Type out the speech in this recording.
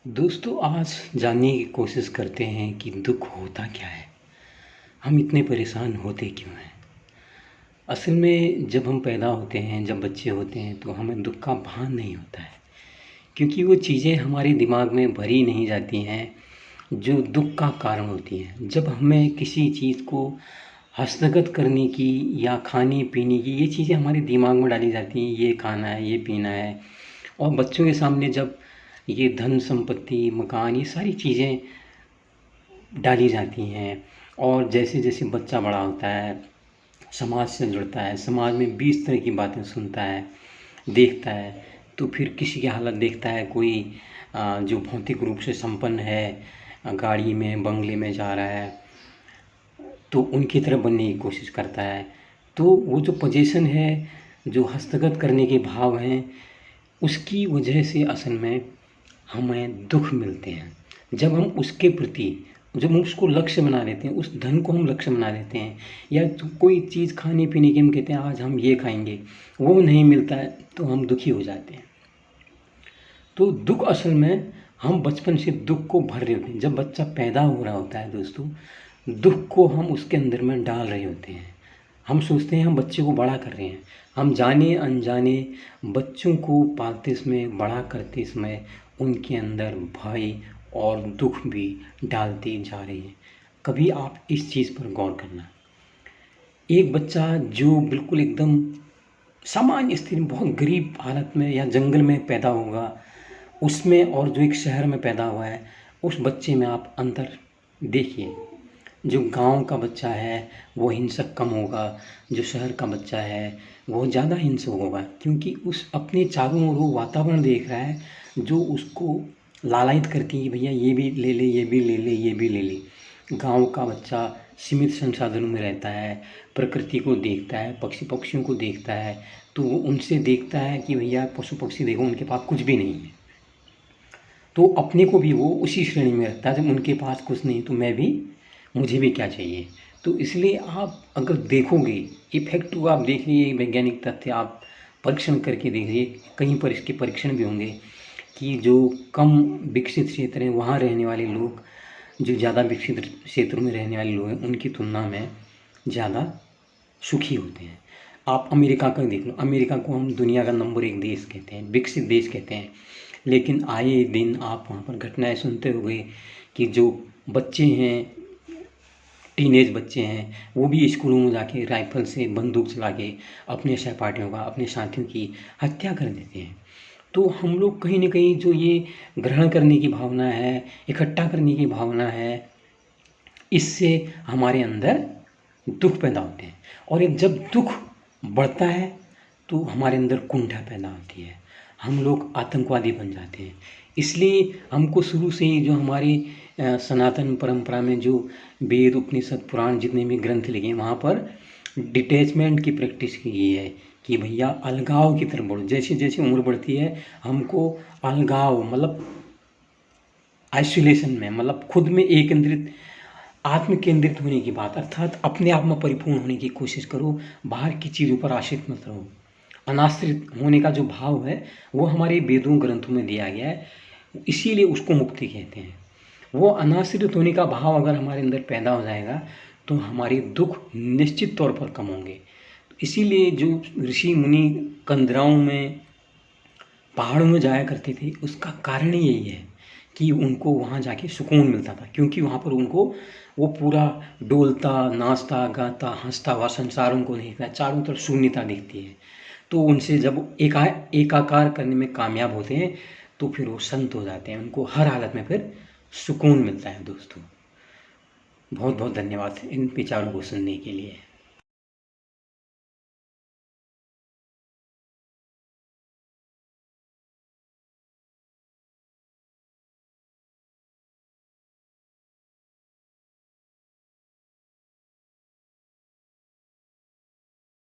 दोस्तों आज जानने की कोशिश करते हैं कि दुख होता क्या है। हम इतने परेशान होते क्यों हैं। असल में जब हम पैदा होते हैं, जब बच्चे होते हैं तो हमें दुख का भान नहीं होता है, क्योंकि वो चीज़ें हमारे दिमाग में भरी नहीं जाती हैं जो दुख का कारण होती हैं। जब हमें किसी चीज़ को हस्तगत करने की या खाने पीने की ये चीज़ें हमारे दिमाग में डाली जाती हैं, ये खाना है, ये पीना है, और बच्चों के सामने जब ये धन संपत्ति, मकान, ये सारी चीज़ें डाली जाती हैं, और जैसे जैसे बच्चा बड़ा होता है, समाज से जुड़ता है, समाज में 20 तरह की बातें सुनता है, देखता है, तो फिर किसी की हालत देखता है, कोई जो भौतिक रूप से संपन्न है, गाड़ी में, बंगले में जा रहा है, तो उनकी तरह बनने की कोशिश करता है। तो वो जो पोजीशन है, जो हस्तगत करने के भाव हैं, उसकी वजह से असल में हमें दुख मिलते हैं। जब हम उसके प्रति, जब हम उसको लक्ष्य बना लेते हैं, उस धन को हम लक्ष्य बना लेते हैं, या तो कोई चीज़ खाने पीने की हम कहते हैं आज हम ये खाएंगे, वो नहीं मिलता है तो हम दुखी हो जाते हैं। तो दुख असल में हम बचपन से दुख को भर रहे होते हैं। जब बच्चा पैदा हो रहा होता है दोस्तों, दुख को हम उसके अंदर में डाल रहे होते हैं। हम सोचते हैं हम बच्चे को बड़ा कर रहे हैं। हम जाने अनजाने बच्चों को पालते समय, बड़ा करते समय उनके अंदर भय और दुख भी डालते जा रहे हैं। कभी आप इस चीज़ पर गौर करना। एक बच्चा जो बिल्कुल एकदम सामान्य स्थिति में, बहुत गरीब हालत में या जंगल में पैदा होगा, उसमें और जो एक शहर में पैदा हुआ है, उस बच्चे में आप अंतर देखिए। जो गांव का बच्चा है वो हिंसक कम होगा, जो शहर का बच्चा है वो ज़्यादा हिंसक होगा, क्योंकि उस अपने चारों ओर वो वातावरण देख रहा है जो उसको लालायित करती है कि भैया ये भी ले ले, ये भी ले ले, ये भी ले ले। गांव का बच्चा सीमित संसाधनों में रहता है, प्रकृति को देखता है, पक्षी पक्षियों को देखता है, तो वो उनसे देखता है कि भैया पशु पक्षी देखो उनके पास कुछ भी नहीं है, तो अपने को भी वो उसी श्रेणी में रखता है। जब उनके पास कुछ नहीं तो मैं भी, मुझे भी क्या चाहिए। तो इसलिए आप अगर देखोगे, ये फैक्ट को आप देख लीजिए, वैज्ञानिक तथ्य आप परीक्षण करके देखिए, कहीं पर इसके परीक्षण भी होंगे कि जो कम विकसित क्षेत्र हैं वहाँ रहने वाले लोग, जो ज़्यादा विकसित क्षेत्रों में रहने वाले लोग हैं, उनकी तुलना में ज़्यादा सुखी होते हैं। आप अमेरिका का देख लो, अमेरिका को हम दुनिया का नंबर 1 देश कहते हैं, विकसित देश कहते हैं, लेकिन आए दिन आप वहाँ पर घटनाएं सुनते होंगे कि जो बच्चे हैं, टीनेज बच्चे हैं, वो भी स्कूलों में जाके राइफल से, बंदूक चला के अपने सहपाठियों का, अपने साथियों की हत्या कर देते हैं। तो हम लोग कहीं ना कहीं जो ये ग्रहण करने की भावना है, इकट्ठा करने की भावना है, इससे हमारे अंदर दुख पैदा होते हैं, और एक जब दुख बढ़ता है तो हमारे अंदर कुंठा पैदा होती है, हम लोग आतंकवादी बन जाते हैं। इसलिए हमको शुरू से ही जो हमारी सनातन परंपरा में जो वेद, उपनिषद, पुराण, जितने भी ग्रंथ लिखे हैं, वहाँ पर डिटैचमेंट की प्रैक्टिस की गई है कि भैया अलगाव की तरफ बढ़ो। जैसे जैसे उम्र बढ़ती है हमको अलगाव, मतलब आइसोलेशन में, मतलब खुद में एक केंद्रित, आत्म केंद्रित होने की बात, अर्थात अपने आप में परिपूर्ण होने की कोशिश करो, बाहर की चीज़ों पर आश्रित मत रहो। अनाश्रित होने का जो भाव है वो हमारे वेदों ग्रंथों में दिया गया है, इसीलिए उसको मुक्ति कहते हैं। वो अनाश्रित होने का भाव अगर हमारे अंदर पैदा हो जाएगा तो हमारे दुख निश्चित तौर पर कम होंगे। इसीलिए जो ऋषि मुनि कंदराओं में, पहाड़ों में जाया करते थे, उसका कारण ही यही है कि उनको वहाँ जाके सुकून मिलता था, क्योंकि वहाँ पर उनको वो पूरा डोलता, नाचता, गाता, हंसता हुआ संसार उनको दिखता है, चारों तरफ शून्यता दिखती है। तो उनसे जब एकाकार करने में कामयाब होते हैं तो फिर वो संत हो जाते हैं, उनको हर हालत में फिर सुकून मिलता है। दोस्तों बहुत बहुत धन्यवाद इन विचारों को सुनने के लिए।